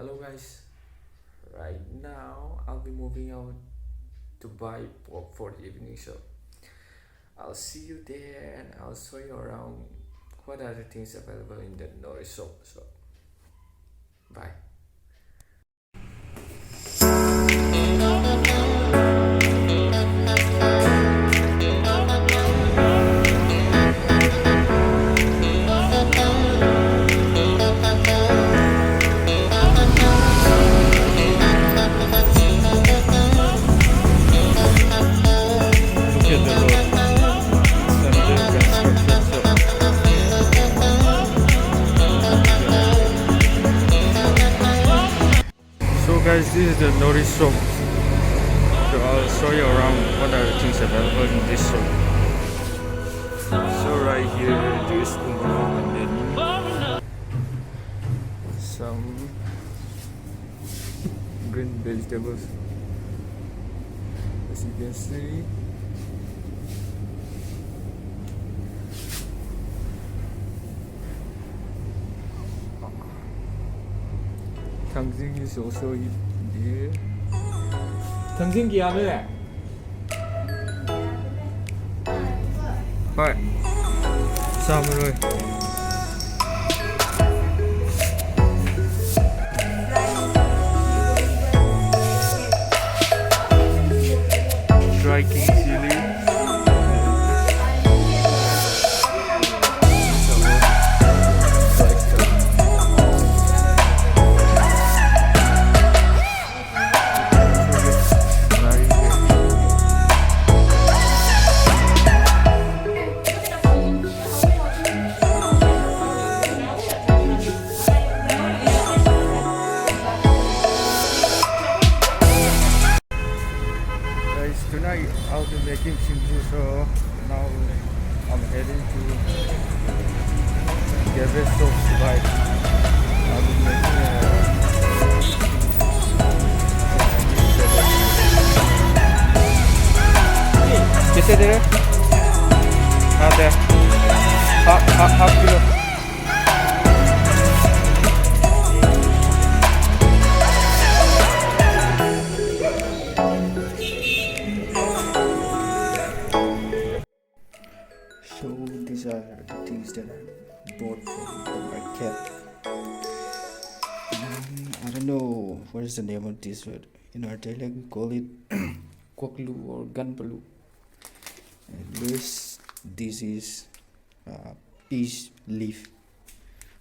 Hello guys, right now I'll be moving out to buy pop for the evening show. I'll see you there and I'll show you around what are the things available in the noise shop. So, bye. Look at the road. It's under construction. So guys, this is the notice shop. So I'll show you around what are the things available in this shop. So right here, this umbrella and then some green vegetables. As you can see, Tangzing is also there. 당신기 하면 Hi, samurai. Dry king chili. Guys, tonight I'll be making Singju, so now I'm heading to Gangmei shop to buy. I'll be making कैसे दे रहे? हाँ दे half kilo. So these are the things that I bought for my cat. I don't know what is the name of this word. In our dialect we call it kwaklu or ganpalu. And this is peace leaf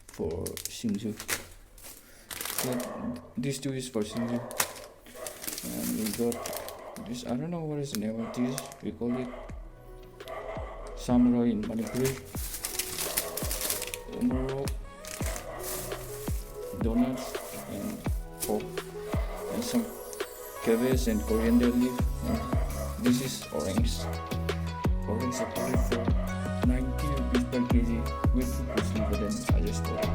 for Singju. So these two is for Singju. And we got this, I don't know what is the name of this. We call it samurai in Manipuri. Umaro, donuts and pork and some cabbage and coriander leaf. And this is orange. Orange actually for 90 rupees per kg with fruit, but then I just bought it.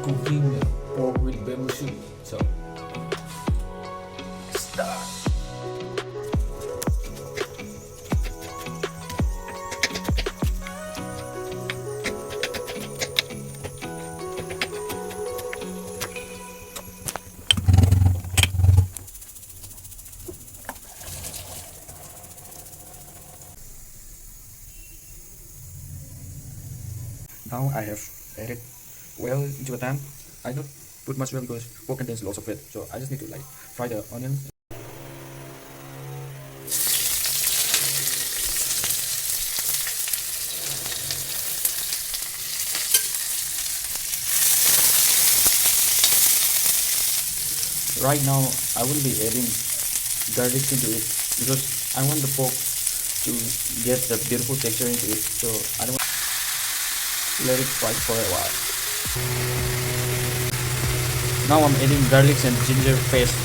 cooking pork with bamboo shoot. So start. Now I have added well into a pan. I don't put much oil because pork contains lots of fat, so I just need to like fry the onions. Right now I will be adding garlic into it because I want the pork to get the beautiful texture into it, so I don't want to let it fry for a while. Now I'm adding garlic and ginger paste.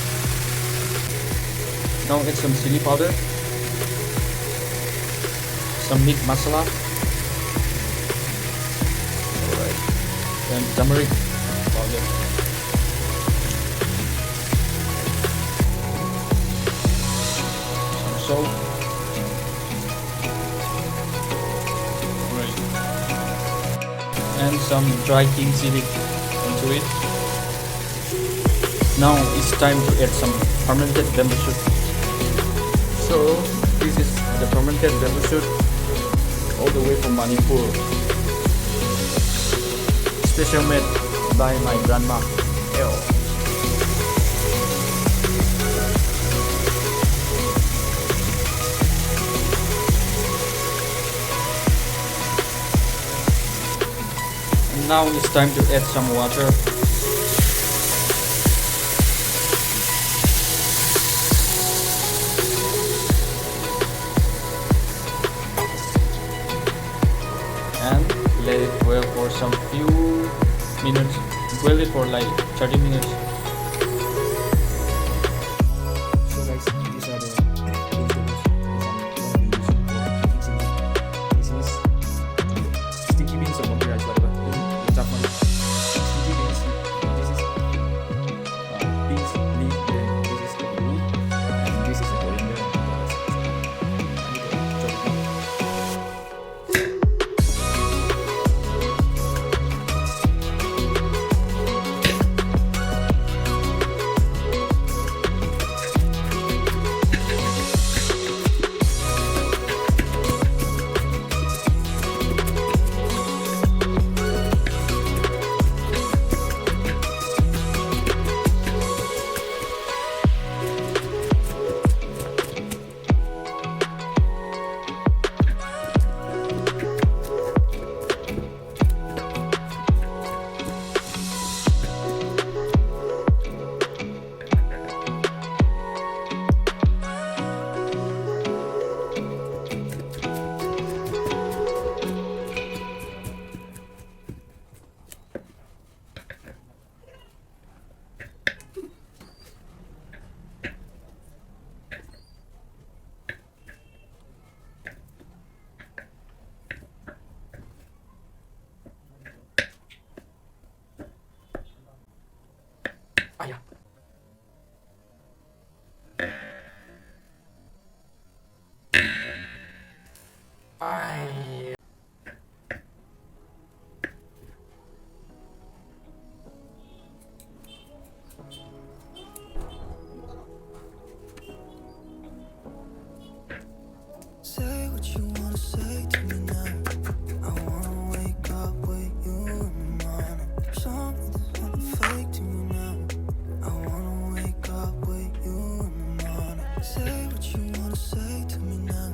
Now add some chili powder, some meat masala, alright, and turmeric powder. Some salt. Right. And some dry king chili into it. Now it's time to add some fermented bamboo shoot. So this is the fermented bamboo shoot all the way from Manipur. Special made by my grandma. Ew. Now it's time to add some water. And let it boil for some few minutes. Boil it for like 30 minutes. So guys, these are the vegetables this is sticky beans or bumpy rice, whatever. This is sticky beans. This is beans leaf. Then this is the root, and this is the coriander. I need to chop it now. Ayah. Ay. Say what you wanna say to me now. I wanna wake up with you in the morning. Show me there's nothing fake to me now. I wanna wake up with you in the morning. Say what you wanna say to me now.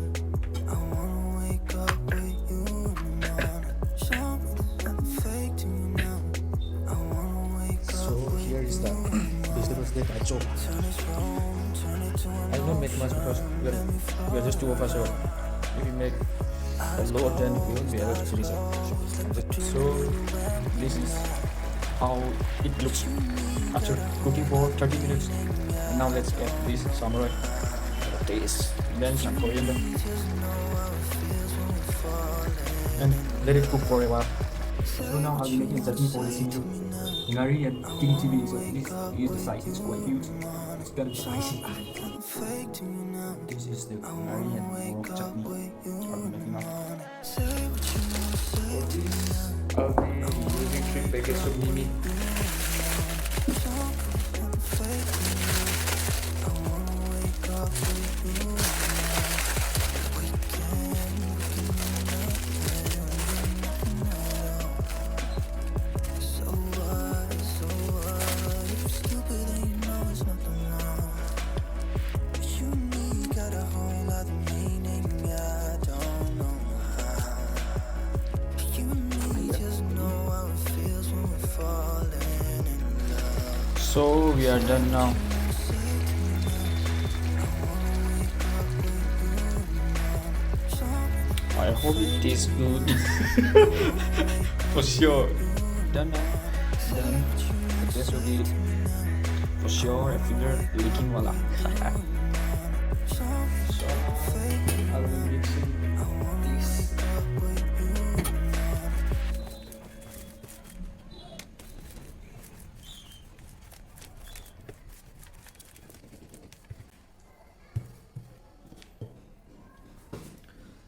I wanna wake up with you in the morning. Show me there's nothing fake to me now. I wanna wake up So with here is the you in the morning. vegetables that I chopped. Turn this room, turn it to an I will not make much because we are just two of us. So if we make a lot, then we won't be able to finish it. So this is how it looks after cooking for 30 minutes. And now let's add this samurai taste, then some coriander, and let it cook for a while. So now I'll be making a chutney for the Singju. Ngari and king chili, so please use the size, it's quite huge. It's gonna be spicy. This is the ngari and morok chutney I'll be making now. I'll be using 3 packets of mimi. So we are done now. I hope it tastes good. For sure. Done now. Done. The taste will be for sure a finger licking wala. So I'll be mixing this.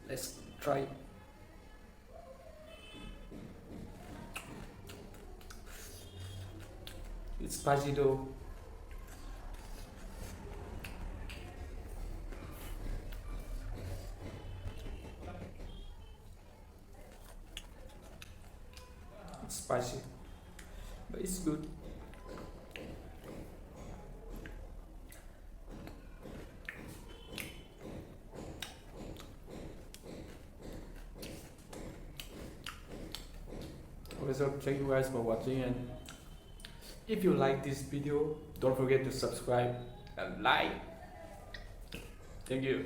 Let's try. It's spicy though. It's spicy, but it's good. So thank you guys for watching, and if you like this video, don't forget to subscribe and like. Thank you.